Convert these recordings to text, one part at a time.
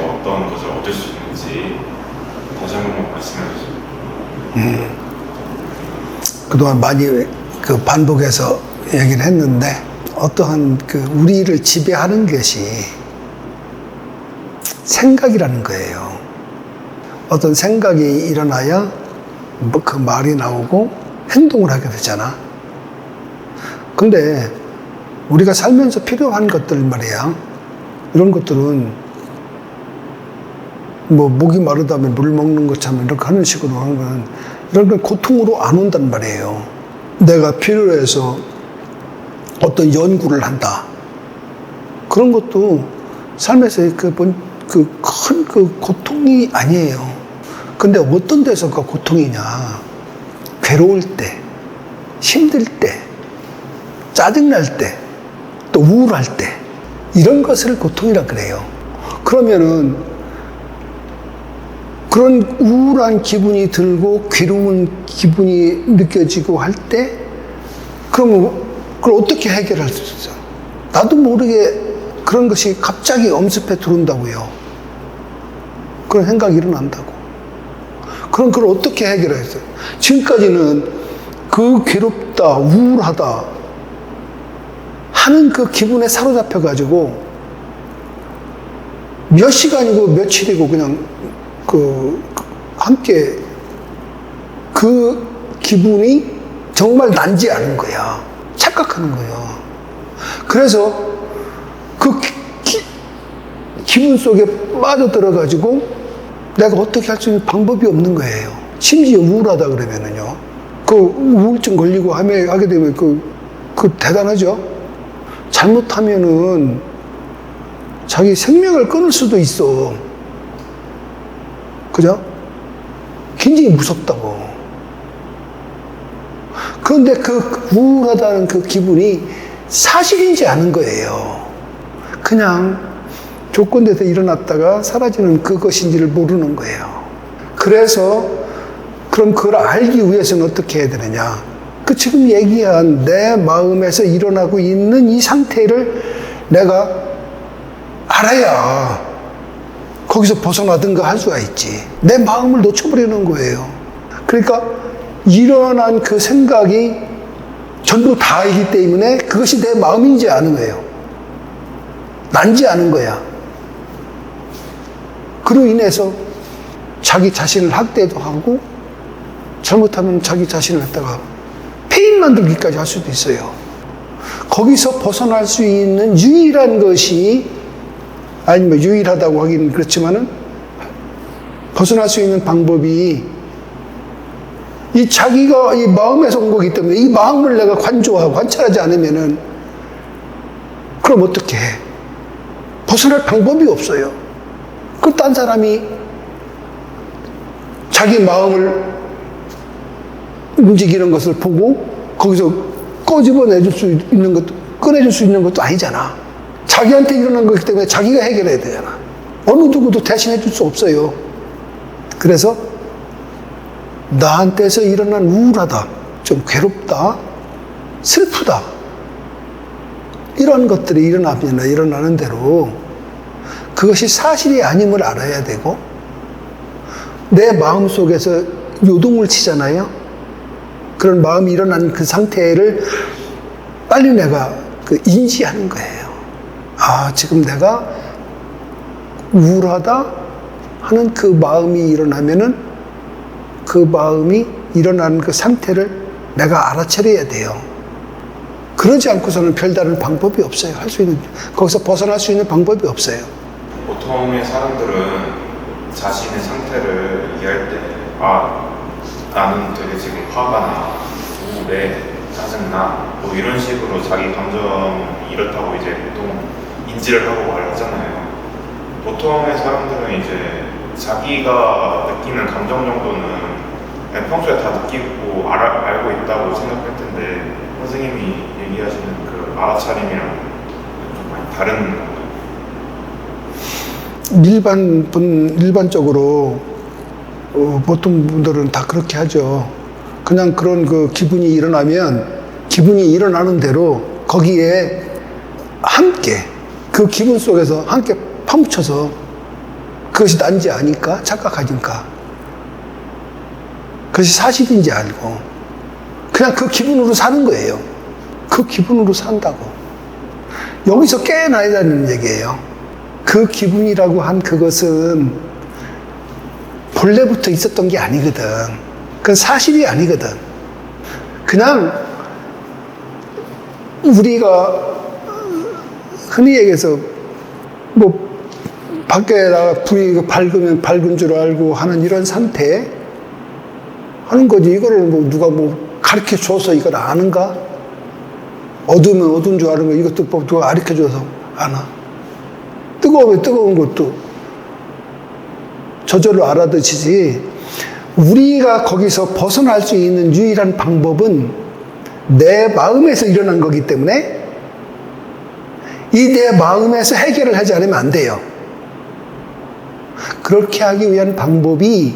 어떤 것을 얻을 수 있는지 다시 한 번만 말씀해 주세요. 그동안 많이 그 반복해서 얘기를 했는데, 어떠한 그 우리를 지배하는 것이 생각이라는 거예요. 어떤 생각이 일어나야 뭐 그 말이 나오고 행동을 하게 되잖아. 근데 우리가 살면서 필요한 것들 말이야. 이런 것들은 뭐 목이 마르다면 물 먹는 것처럼 이렇게 하는 식으로 하는 건 이런 건 고통으로 안 온단 말이에요. 내가 필요해서 어떤 연구를 한다. 그런 것도 삶에서의 큰 그 고통이 아니에요. 근데 어떤 데서가 고통이냐? 괴로울 때, 힘들 때, 짜증날 때, 또 우울할 때, 이런 것을 고통이라 그래요. 그러면은 그런 우울한 기분이 들고 괴로운 기분이 느껴지고 할 때, 그러면 그걸 어떻게 해결할 수 있어? 나도 모르게 그런 것이 갑자기 엄습해 들어온다고요. 그런 생각이 일어난다고. 그럼 그걸 어떻게 해결했어요? 지금까지는 그 괴롭다, 우울하다 하는 그 기분에 사로잡혀가지고 몇 시간이고 며칠이고 그냥 함께 그 기분이 정말 난지 않은 거야. 착각하는 거야. 그래서 그 기분 속에 빠져들어가지고 내가 어떻게 할 수 있는 방법이 없는 거예요. 심지어 우울하다 그러면은요. 그 우울증 걸리고 하게 되면 그 대단하죠? 잘못하면은 자기 생명을 끊을 수도 있어. 그죠? 굉장히 무섭다고. 그런데 그 우울하다는 그 기분이 사실인지 아는 거예요. 그냥 조건돼서 일어났다가 사라지는 그것인지를 모르는 거예요. 그래서 그럼 그걸 알기 위해서는 어떻게 해야 되느냐? 그 지금 얘기한 내 마음에서 일어나고 있는 이 상태를 내가 알아야 거기서 벗어나든가 할 수가 있지. 내 마음을 놓쳐버리는 거예요. 그러니까 일어난 그 생각이 전부 다이기 때문에 그것이 내 마음인지 아는 거예요. 난지 아는 거야. 그로 인해서 자기 자신을 학대도 하고 잘못하면 자기 자신을 갖다가 폐인 만들기까지 할 수도 있어요. 거기서 벗어날 수 있는 유일한 것이, 아니면 유일하다고 하기는 그렇지만은 벗어날 수 있는 방법이 이 자기가 이 마음에서 온 거기 때문에 이 마음을 내가 관조하고 관찰하지 않으면은 그럼 어떻게 해? 벗어날 방법이 없어요. 그 딴 사람이 자기 마음을 움직이는 것을 보고 거기서 꺼내줄 수 있는 것도 아니잖아. 자기한테 일어난 거기 때문에 자기가 해결해야 되잖아. 어느 누구도 대신해 줄 수 없어요. 그래서 나한테서 일어난 우울하다, 좀 괴롭다, 슬프다, 이런 것들이 일어나는 대로 그것이 사실이 아님을 알아야 되고, 내 마음 속에서 요동을 치잖아요. 그런 마음이 일어난 그 상태를 빨리 내가 인지하는 거예요. 아, 지금 내가 우울하다 하는 그 마음이 일어나면은 그 마음이 일어나는 그 상태를 내가 알아차려야 돼요. 그러지 않고서는 별다른 방법이 없어요. 거기서 벗어날 수 있는 방법이 없어요. 보통의 사람들은 자신의 상태를 이해할 때, 나는 되게 지금 화가 나, 우울해, 짜증나, 뭐 이런 식으로 자기 감정이 이렇다고 이제 보통 인지를 하고 말을 하잖아요. 보통의 사람들은 이제 자기가 느끼는 감정 정도는 그냥 평소에 다 느끼고 알고 있다고 생각할 텐데, 선생님이 얘기하시는 그 알아차림이랑 좀 많이 다른 건가요? 일반적으로 보통 분들은 다 그렇게 하죠. 그냥 그런 그 기분이 일어나는 대로 거기에 함께 그 기분 속에서 함께 파묻혀서 그것이 난지 아니까 착각하니까. 그것이 사실인지 알고 그냥 그 기분으로 사는 거예요. 그 기분으로 산다고. 여기서 깨어나야 되는 얘기예요. 그 기분이라고 한 그것은 본래부터 있었던 게 아니거든. 그건 사실이 아니거든. 그냥 우리가 흔히 얘기해서 뭐 밖에다가 불이 밝으면 밝은 줄 알고 하는 이런 상태 하는 거지. 이거를 뭐 누가 뭐 가르쳐 줘서 이걸 아는가? 어두우면 어두운 줄 아는 거 이것도 뭐 누가 가르쳐 줘서 아나? 뜨거우면 뜨거운 것도 저절로 알아듣지. 우리가 거기서 벗어날 수 있는 유일한 방법은 내 마음에서 일어난 거기 때문에 이 내 마음에서 해결을 하지 않으면 안 돼요. 그렇게 하기 위한 방법이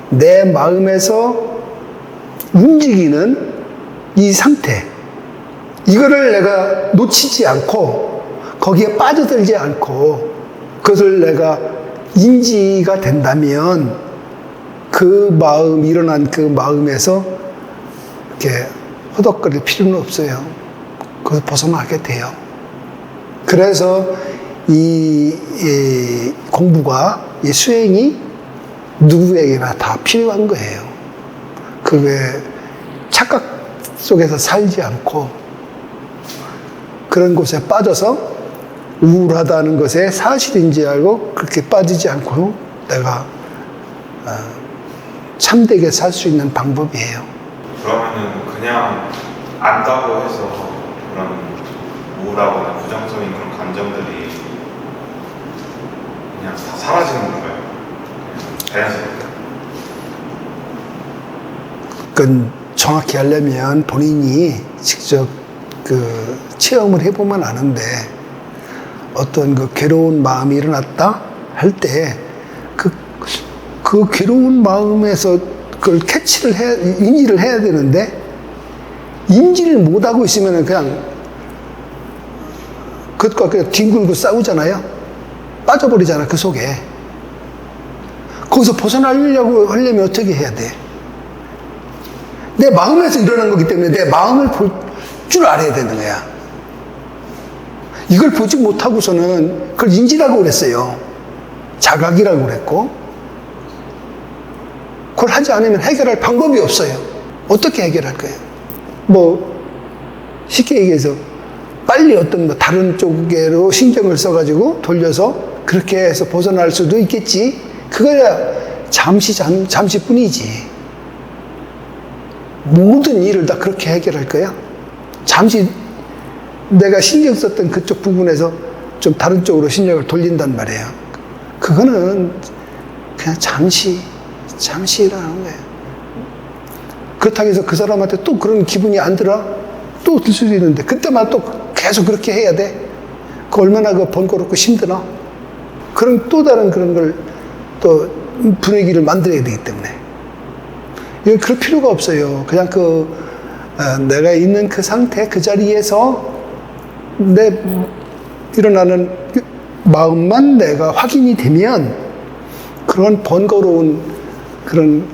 내 마음에서 움직이는 이 상태, 이거를 내가 놓치지 않고 거기에 빠져들지 않고 그것을 내가 인지가 된다면 그 마음, 일어난 그 마음에서 이렇게 허덕거릴 필요는 없어요. 그것을 벗어나게 돼요. 그래서 이 공부가, 이 수행이 누구에게나 다 필요한 거예요. 그게 착각 속에서 살지 않고 그런 곳에 빠져서 우울하다는 것에 사실인지 알고 그렇게 빠지지 않고 내가 참되게 살 수 있는 방법이에요. 그러면은 그냥 안다고 해서 그런 우울하거나 부정적인 그런 감정들이 그냥 다 사라지는 건가요? 자연스럽게? 그건 정확히 하려면 본인이 직접 그 체험을 해보면 아는데 어떤 그 괴로운 마음이 일어났다 할 때 그 괴로운 마음에서 그걸 캐치를 인지를 해야 되는데 인지를 못하고 있으면 그냥 그것과 그냥 뒹굴고 싸우잖아요. 빠져버리잖아, 그 속에. 거기서 벗어나려고 하려면 어떻게 해야 돼? 내 마음에서 일어난 거기 때문에 내 마음을 볼 줄 알아야 되는 거야. 이걸 보지 못하고서는 그걸 인지라고 그랬어요. 자각이라고 그랬고. 그걸 하지 않으면 해결할 방법이 없어요. 어떻게 해결할 거예요? 뭐 쉽게 얘기해서 빨리 어떤 뭐 다른 쪽으로 신경을 써가지고 돌려서 그렇게 해서 벗어날 수도 있겠지. 그거야 잠시뿐이지. 모든 일을 다 그렇게 해결할 거야. 잠시 내가 신경 썼던 그쪽 부분에서 좀 다른 쪽으로 신경을 돌린단 말이에요. 그거는 그냥 잠시라는 거예요. 그렇다고 해서 그 사람한테 또 그런 기분이 안 들어? 또 들 수도 있는데 그때만 또 계속 그렇게 해야 돼? 그 얼마나 그 번거롭고 힘드나? 그런 또 다른 그런 걸 또 분위기를 만들어야 되기 때문에 이건 그럴 필요가 없어요. 그냥 내가 있는 그 상태, 그 자리에서 내 일어나는 마음만 내가 확인이 되면 그런 번거로운 그런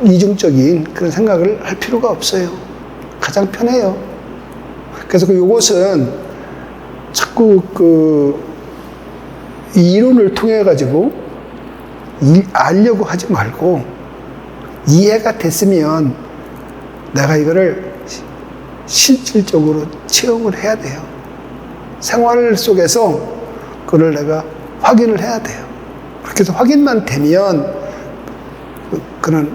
이중적인 그런 생각을 할 필요가 없어요. 가장 편해요. 그래서 요것은 자꾸 이론을 통해 가지고 알려고 하지 말고 이해가 됐으면 내가 이거를 실질적으로 체험을 해야 돼요. 생활 속에서 그걸 내가 확인을 해야 돼요. 그렇게 해서 확인만 되면 그런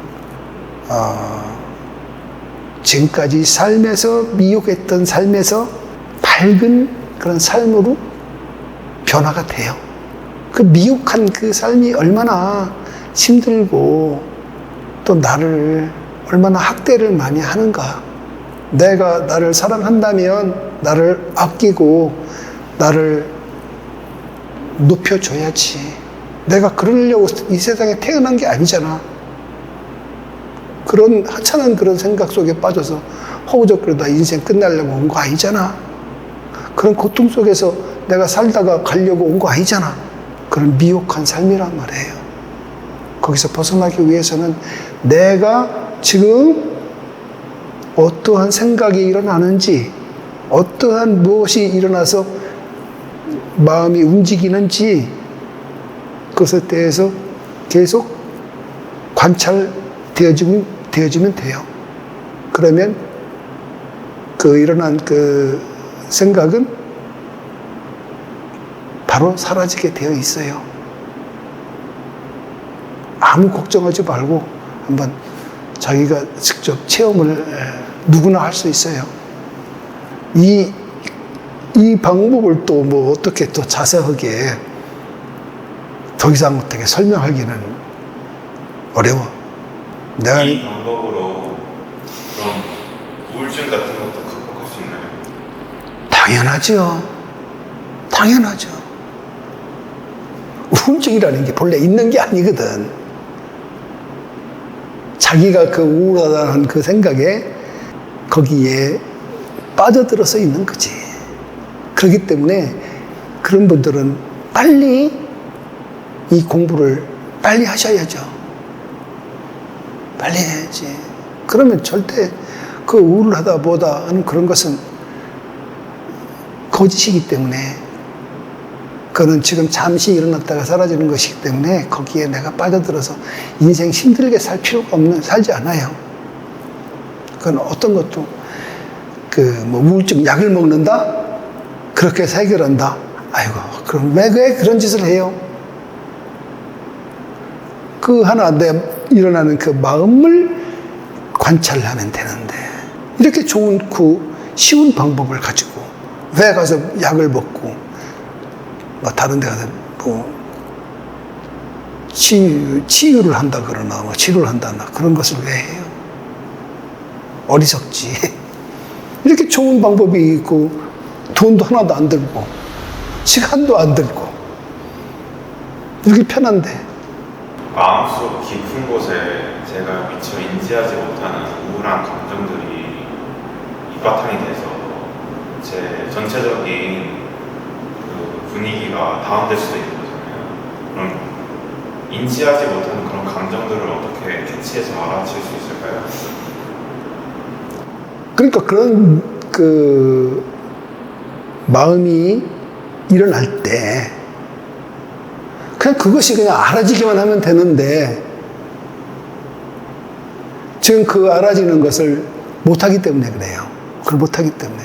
지금까지 삶에서 미혹했던 삶에서 밝은 그런 삶으로 변화가 돼요. 그 미혹한 그 삶이 얼마나 힘들고 또 나를 얼마나 학대를 많이 하는가. 내가 나를 사랑한다면 나를 아끼고 나를 높여줘야지. 내가 그러려고 이 세상에 태어난 게 아니잖아. 그런 하찮은 그런 생각 속에 빠져서 허우적거리다 인생 끝내려고 온 거 아니잖아. 그런 고통 속에서 내가 살다가 가려고 온 거 아니잖아. 그런 미혹한 삶이란 말이에요. 거기서 벗어나기 위해서는 내가 지금 어떠한 생각이 일어나는지, 어떠한 무엇이 일어나서 마음이 움직이는지 그것에 대해서 계속 관찰되어지면 돼요. 그러면 그 일어난 그 생각은 바로 사라지게 되어 있어요. 아무 걱정하지 말고 한번 자기가 직접 체험을 누구나 할 수 있어요. 이 방법을 또 뭐 어떻게 또 자세하게 더 이상 어떻게 설명하기는 어려워. 내가 이 방법으로 그럼 우울증 같은 것도 극복할 수 있나요? 당연하죠. 당연하죠. 우울증이라는 게 본래 있는 게 아니거든. 자기가 그 우울하다는 그 생각에 거기에 빠져들어서 있는 거지. 그렇기 때문에 그런 분들은 빨리 이 공부를 빨리 하셔야죠. 빨리 해야지. 그러면 절대 그 우울하다 뭐다 하는 그런 것은 거짓이기 때문에 그거는 지금 잠시 일어났다가 사라지는 것이기 때문에 거기에 내가 빠져들어서 인생 힘들게 살 필요가 살지 않아요. 그건 어떤 것도 뭐 우울증 약을 먹는다? 그렇게 해서 해결한다? 아이고, 그럼 왜 그런 짓을 해요? 그 하나 일어나는 그 마음을 관찰하면 되는데 이렇게 좋은 쉬운 방법을 가지고 왜 가서 약을 먹고 뭐 다른 데 가서 뭐 치유를 한다 그러나 뭐 치료를 한다나 그런 것을 왜 해요? 어리석지. 이렇게 좋은 방법이 있고 돈도 하나도 안 들고 시간도 안 들고 이렇게 편한데 마음속 깊은 곳에 제가 미처 인지하지 못하는 우울한 감정들이 밑바탕이 돼서 제 전체적인 그 분위기가 다운될 수도 있는 거잖아요. 그럼 인지하지 못하는 그런 감정들을 어떻게 캐치해서 알아챌 수 있을까요? 그러니까 그런 그 마음이 일어날 때 그냥 그것이 그냥 알아지기만 하면 되는데 지금 그 알아지는 것을 못하기 때문에 그래요. 그걸 못하기 때문에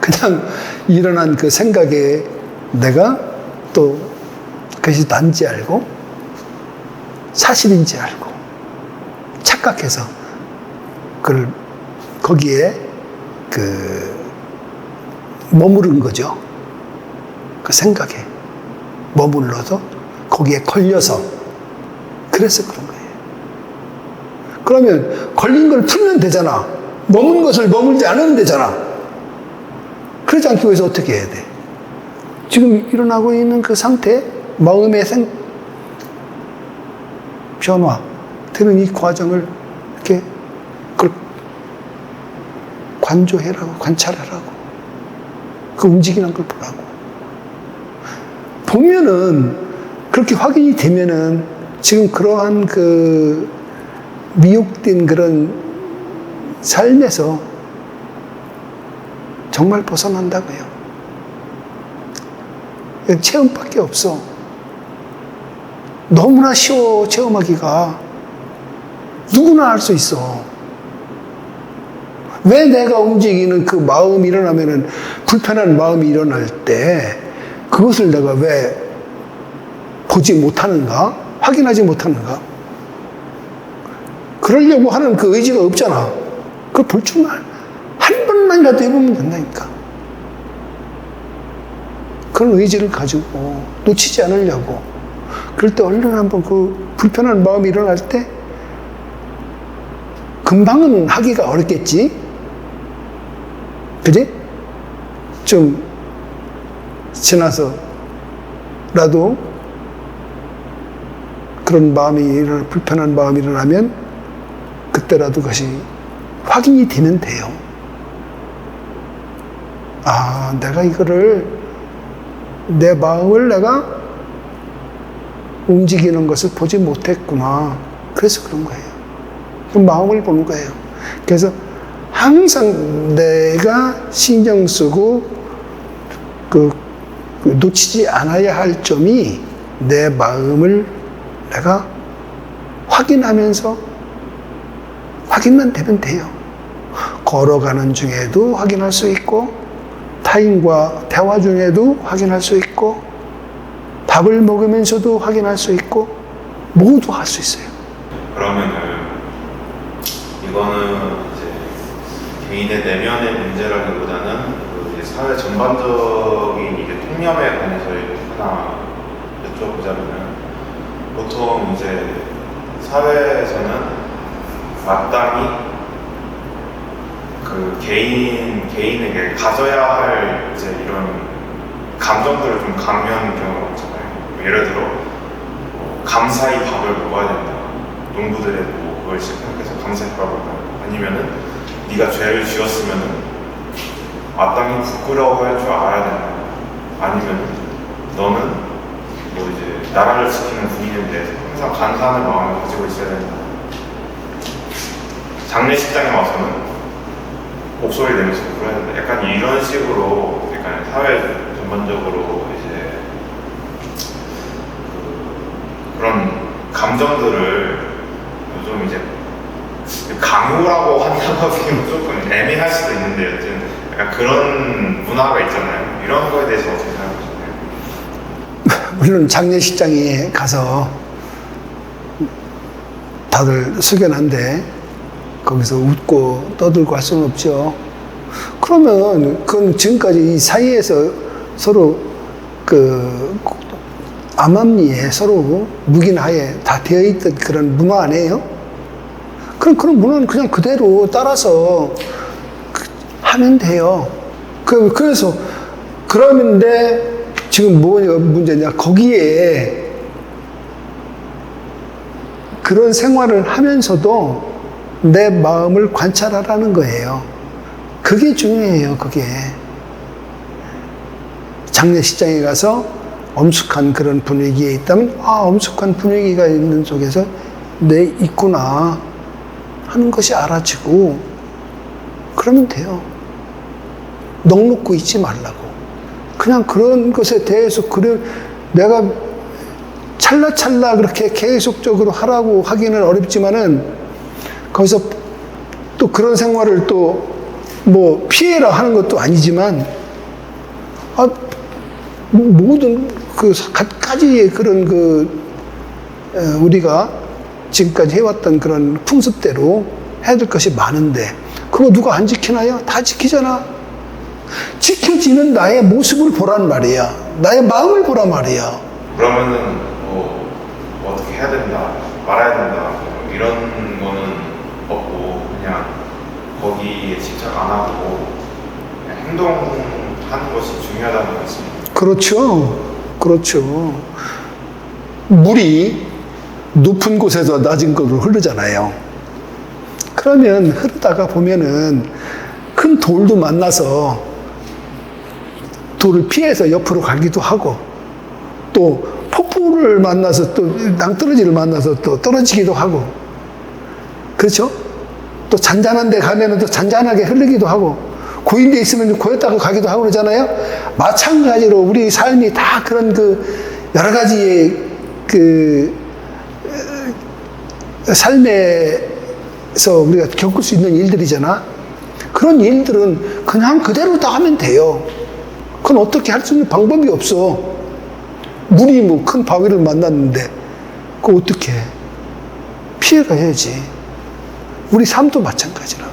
그냥 일어난 그 생각에 내가 또 그것이 난지 알고 사실인지 알고 착각해서 그걸 거기에 머무른 거죠. 그 생각에 머물러서 거기에 걸려서 그래서 그런 거예요. 그러면 걸린 걸 풀면 되잖아. 머문 것을 머물지 않으면 되잖아. 그러지 않기 위해서 어떻게 해야 돼? 지금 일어나고 있는 그 상태, 마음의 변화 되는 이 과정을 이렇게 그걸 관조해라고, 관찰하라고, 그 움직이는 걸 보라고. 보면은 그렇게 확인이 되면은 지금 그러한 그 미혹된 그런 삶에서 정말 벗어난다고요. 이건 체험밖에 없어. 너무나 쉬워, 체험하기가. 누구나 할 수 있어. 왜 내가 움직이는 그 마음이 일어나면은, 불편한 마음이 일어날 때, 그것을 내가 왜 보지 못하는가? 확인하지 못하는가? 그러려고 하는 그 의지가 없잖아. 그걸 볼 줄만 한 번만이라도 해보면 된다니까. 그런 의지를 가지고 놓치지 않으려고. 그럴 때 얼른 한번 그 불편한 마음이 일어날 때 금방은 하기가 어렵겠지? 그지? 좀 지나서라도 그런 마음이 불편한 마음이 일어나면 그때라도 그것이 확인이 되면 돼요. 아, 내가 이거를 내 마음을 내가 움직이는 것을 보지 못했구나. 그래서 그런 거예요. 그 마음을 보는 거예요. 그래서 항상 내가 신경 쓰고 그 놓치지 않아야 할 점이 내 마음을 내가 확인하면서 확인만 되면 돼요. 걸어가는 중에도 확인할 수 있고, 타인과 대화 중에도 확인할 수 있고, 밥을 먹으면서도 확인할 수 있고, 모두 할 수 있어요. 그러면은 이거는 이제 개인의 내면의 문제라기보다는 그 이제 사회 전반적인 이제 통념에 관해서 하나 여쭤보자면은, 보통 이제 사회에서는 마땅히 그 개인에게 가져야 할 이제 이런 감정들을 좀 강요하는 경우가 있잖아요. 예를 들어 감사히 밥을 먹어야 된다. 농부들의 그걸 생각해서 감사히 밥을 먹어야 된다. 아니면은 네가 죄를 지었으면은 마땅히 부끄러워할 줄 알아야 된다. 아니면 너는 뭐 이제 나라를 지키는 군인에 대해서 항상 감사하는 마음을 가지고 있어야 된다. 장례식장에 와서는 목소리 내면서 불어야 된다. 약간 이런 식으로 약간 사회 전반적으로 이제 그런 감정들을 좀 이제 강요라고 한다고 하기는 조금 애매할 수도 있는데, 여튼 약간 그런 문화가 있잖아요. 이런 거에 대해서 어떻게 생각하시나요? 물론 장례식장에 가서 다들 숙연한데 거기서 웃고 떠들고 할 수는 없죠. 그러면 그건 지금까지 이 사이에서 서로 그 암암리에 서로 묵인하에 다 되어 있던 그런 문화 아니에요? 그런 문화는 그냥 그대로 따라서 하면 돼요. 그래서 그러는데 지금 뭐가 문제냐? 거기에 그런 생활을 하면서도 내 마음을 관찰하라는 거예요. 그게 중요해요, 그게. 장례식장에 가서 엄숙한 그런 분위기에 있다면, 엄숙한 분위기가 있는 속에서 내 있구나 하는 것이 알아지고, 그러면 돼요. 넋놓고 있지 말라고. 그냥 그런 것에 대해서, 내가 찰나찰나 그렇게 계속적으로 하라고 하기는 어렵지만은, 거기서 또 그런 생활을 또 뭐 피해라 하는 것도 아니지만, 모든 그 가지의 그런 우리가 지금까지 해왔던 그런 풍습대로 해야 될 것이 많은데, 그거 누가 안 지키나요? 다 지키잖아. 지켜지는 나의 모습을 보란 말이야. 나의 마음을 보란 말이야. 그러면은 뭐 어떻게 해야 된다, 말아야 된다, 뭐 이런 거는 없고 그냥 거기에 집착 안 하고 그냥 행동하는 것이 중요하다는 말씀입니다. 그렇죠. 그렇죠. 물이 높은 곳에서 낮은 곳으로 흐르잖아요. 그러면 흐르다가 보면은 큰 돌도 만나서 돌을 피해서 옆으로 가기도 하고, 또 폭포를 만나서 또 낭떠러지를 만나서 또 떨어지기도 하고, 그렇죠? 또 잔잔한 데 가면은 또 잔잔하게 흐르기도 하고, 고인 데 있으면 고였다고 가기도 하고 그러잖아요. 마찬가지로 우리 삶이 다 그런 여러 가지의 삶에서 우리가 겪을 수 있는 일들이잖아. 그런 일들은 그냥 그대로 다 하면 돼요. 그건 어떻게 할 수 있는 방법이 없어. 물이 뭐 큰 바위를 만났는데 그거 어떻게 해? 피해가야지. 우리 삶도 마찬가지라고.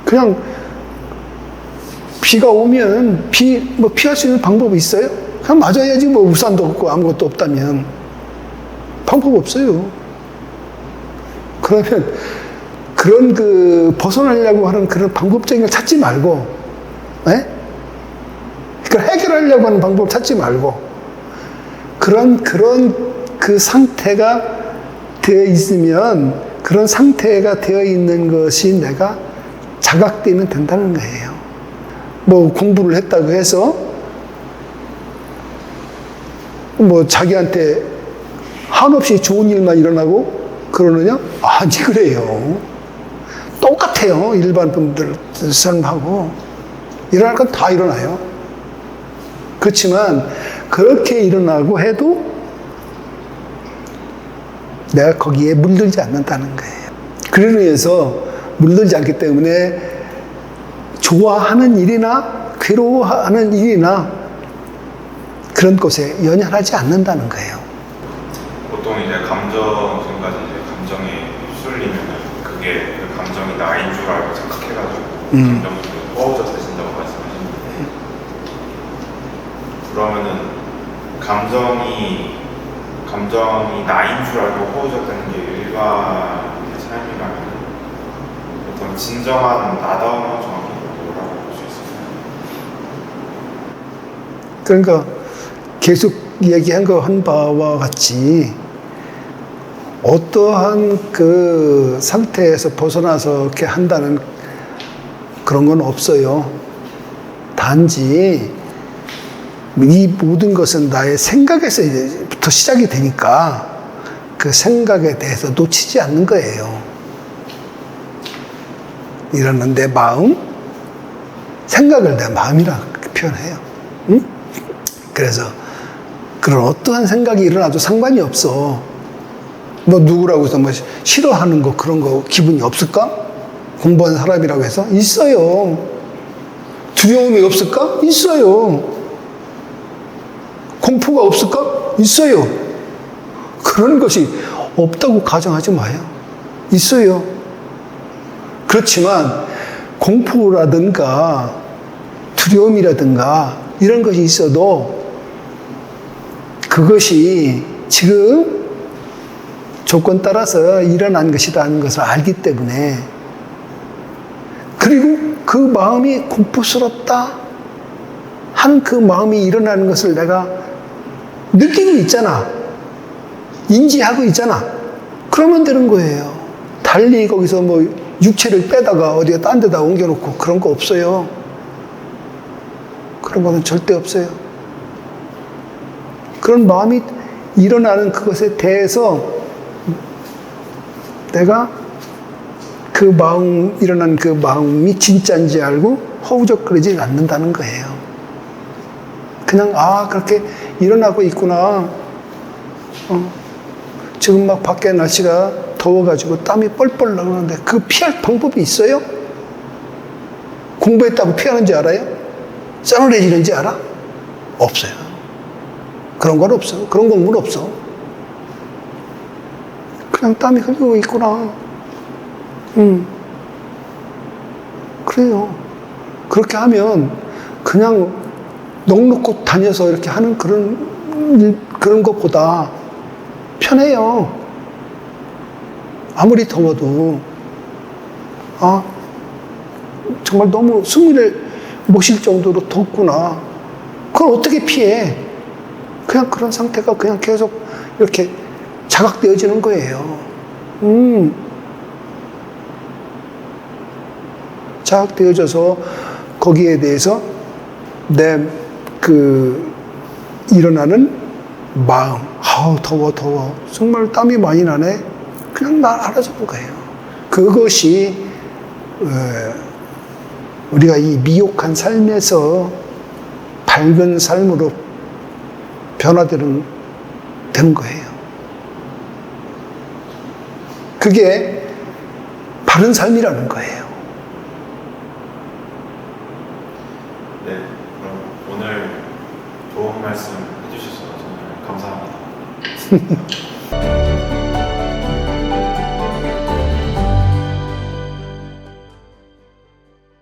그냥 비가 오면 피할 수 있는 방법이 있어요? 그냥 맞아야지. 뭐 우산도 없고 아무것도 없다면 방법 없어요. 그러면 그런 벗어나려고 하는 그런 방법적인 걸 찾지 말고, 그걸 해결하려고 하는 방법을 찾지 말고, 그런 그 상태가 되어 있으면, 그런 상태가 되어 있는 것이 내가 자각되면 된다는 거예요. 뭐 공부를 했다고 해서 뭐 자기한테 한없이 좋은 일만 일어나고 그러느냐? 아니 그래요. 똑같아요. 일반 분들 삶하고 일어날 건 다 일어나요. 그렇지만 그렇게 일어나고 해도 내가 거기에 물들지 않는다는 거예요. 그러기 위해서 물들지 않기 때문에 좋아하는 일이나 괴로워하는 일이나 그런 곳에 연연하지 않는다는 거예요. 보통 이제 감정 지금까지 이제 감정에 휩쓸리면 그게 그 감정이 나인 줄 알고 착각해가지고 감정 속에 허우적대진다고 말씀하시는데 그러면은 감정이 나인 줄 알고 허우적대는 게 일반의 삶이라면 어떤 진정한 나다움은 정확히 뭐라고 볼 수 있을까요? 그러니까 계속 얘기한 거 한 바와 같이 어떠한 그 상태에서 벗어나서 이렇게 한다는 그런 건 없어요. 단지 이 모든 것은 나의 생각에서부터 시작이 되니까 그 생각에 대해서 놓치지 않는 거예요. 이러는 내 마음, 생각을 내 마음이라고 표현해요. 응? 그래서 그런 어떠한 생각이 일어나도 상관이 없어. 뭐 누구라고 해서 뭐 싫어하는 거 그런 거 기분이 없을까? 공부한 사람이라고 해서 있어요. 두려움이 없을까? 있어요. 공포가 없을까? 있어요. 그런 것이 없다고 가정하지 마요. 있어요. 그렇지만 공포라든가 두려움이라든가 이런 것이 있어도 그것이 지금 조건 따라서 일어난 것이라는 것을 알기 때문에 그리고 그 마음이 공포스럽다 한 그 마음이 일어나는 것을 내가 느끼고 있잖아. 인지하고 있잖아. 그러면 되는 거예요. 달리 거기서 뭐 육체를 빼다가 어디에 딴 데다 옮겨놓고 그런 거 없어요. 그런 거는 절대 없어요. 그런 마음이 일어나는 그것에 대해서 내가 그 마음, 일어난 그 마음이 진짜인지 알고 허우적거리지 않는다는 거예요. 그냥, 아, 그렇게 일어나고 있구나. 지금 막 밖에 날씨가 더워가지고 땀이 뻘뻘 나오는데 그 피할 방법이 있어요? 공부했다고 피하는지 알아요? 싸늘해지는지 알아? 없어요. 그런 건 없어. 그런 공부는 없어. 그냥 땀이 흘리고 있구나. 그래요. 그렇게 하면 그냥 넉넉히 다녀서 이렇게 하는 그런 것보다 편해요. 아무리 더워도. 아, 정말 너무 숨을 못 쉴 정도로 덥구나. 그걸 어떻게 피해? 그냥 그런 상태가 그냥 계속 이렇게 자각되어지는 거예요. 자각되어져서 거기에 대해서 내 일어나는 마음, 아우, 더워. 정말 땀이 많이 나네. 그냥 알아주는 거예요. 그것이, 우리가 이 미혹한 삶에서 밝은 삶으로 변화되는 거예요. 그게 바른 삶이라는 거예요. 네, 그럼 오늘 좋은 말씀 해주셔서 정말 감사합니다.